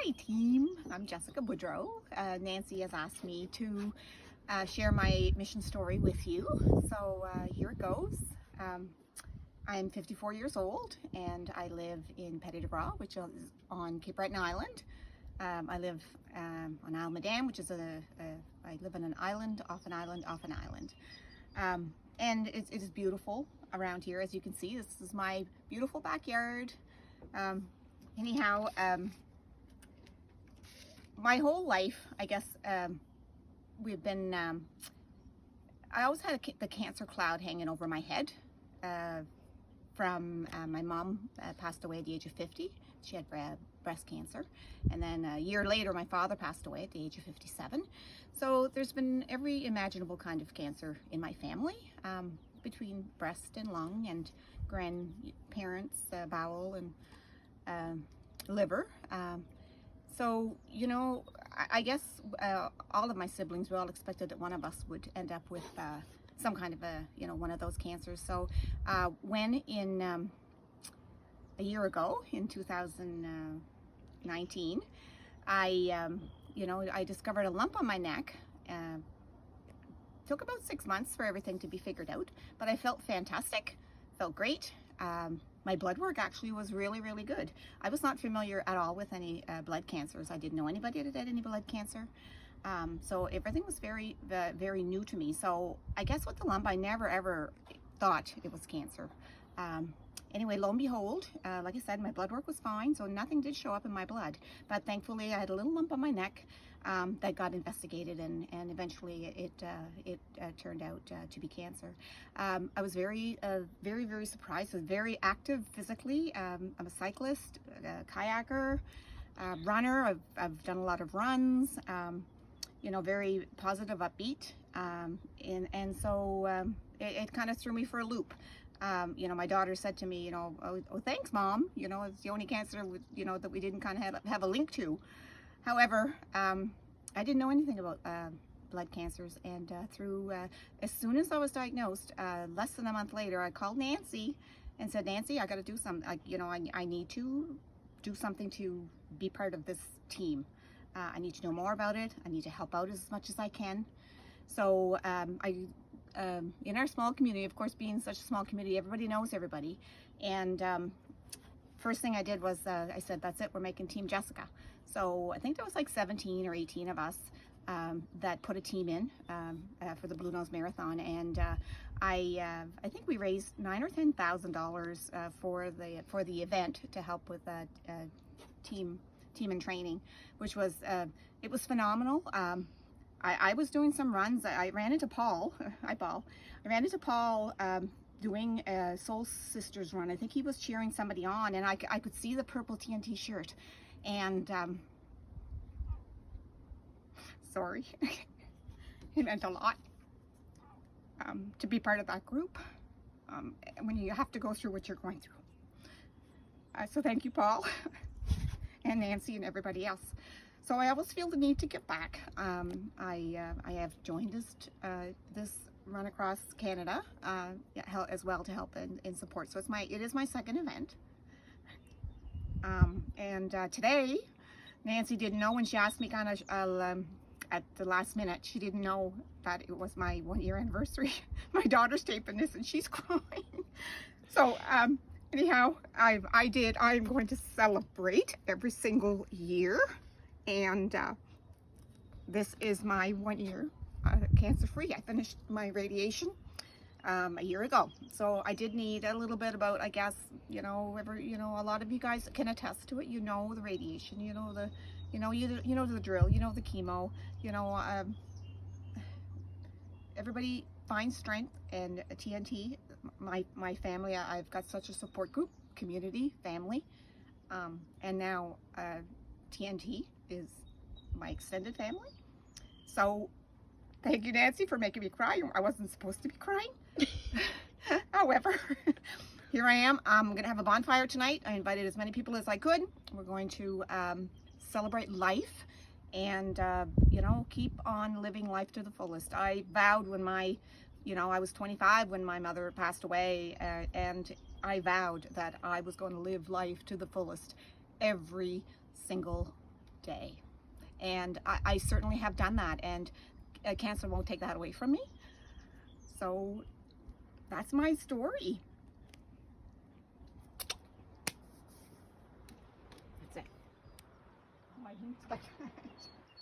Hi team, I'm Jessica Boudreau. Nancy has asked me to share my mission story with you. So here it goes. I'm 54 years old and I live in Petit de Bras, which is on Cape Breton Island. I live on Isle Madame, which is I live on an island, off an island, off an island. And it is beautiful around here, as you can see. This is my beautiful backyard. Anyhow, my whole life, I guess, we've been, I always had the cancer cloud hanging over my head from my mom passed away at the age of 50. She had breast cancer. And then a year later, my father passed away at the age of 57. So there's been every imaginable kind of cancer in my family, between breast and lung and grandparents, bowel and liver. So, you know, I guess all of my siblings, we all expected that one of us would end up with some kind of one of those cancers. So when in a year ago, in 2019, I discovered a lump on my neck. Took about 6 months for everything to be figured out, but I felt fantastic, felt great. My blood work actually was really, really good. I was not familiar at all with any blood cancers. I didn't know anybody that had any blood cancer. So everything was very, very new to me. So I guess with the lump, I never ever thought it was cancer. Anyway, lo and behold, like I said, my blood work was fine, so nothing did show up in my blood. But thankfully, I had a little lump on my neck that got investigated, and eventually it turned out to be cancer. I was very, very surprised. I was very active physically. I'm a cyclist, a kayaker, runner. I've done a lot of runs. Very positive, upbeat, and so it kind of threw me for a loop. My daughter said to me, oh, thanks, Mom. It's the only cancer, that we didn't kind of have a link to. However, I didn't know anything about blood cancers, and as soon as I was diagnosed, less than a month later, I called Nancy and said, Nancy, I got to do something. I need to do something to be part of this team. I need to know more about it. I need to help out as much as I can. So in our small community, of course, being such a small community, everybody knows everybody. And first thing I did was I said, that's it, we're making Team Jessica. So I think there was like 17 or 18 of us that put a team in for the Blue Nose Marathon. And I think we raised $9,000 or $10,000 for the event to help with team and training, which was it was phenomenal. I was doing some runs. I ran into Paul. Hi, Paul. I ran into Paul doing a Soul Sisters run. I think he was cheering somebody on, and I could see the purple TNT shirt. And sorry, it meant a lot to be part of that group when you have to go through what you're going through. So thank you, Paul, and Nancy, and everybody else. So I always feel the need to give back. I have joined this run across Canada as well to help and support. So it is my second event. Today, Nancy didn't know when she asked me kind of at the last minute. She didn't know that it was my 1-year anniversary. My daughter's taping this and she's crying. So anyhow, I'm going to celebrate every single year. And this is my 1 year cancer-free. I finished my radiation a year ago. So I did need a little bit about, I guess, a lot of you guys can attest to it. The radiation, the drill, the chemo, everybody finds strength, and TNT, my family, I've got such a support group, community, family, and now TNT is my extended family. So thank you, Nancy, for making me cry. I wasn't supposed to be crying. However, here I am. I'm gonna have a bonfire tonight. I invited as many people as I could. We're going to celebrate life and keep on living life to the fullest. I vowed when I was 25 when my mother passed away, and I vowed that I was going to live life to the fullest every single day. And I certainly have done that, and cancer won't take that away from me. So that's my story. That's it. Oh, I didn't expect that.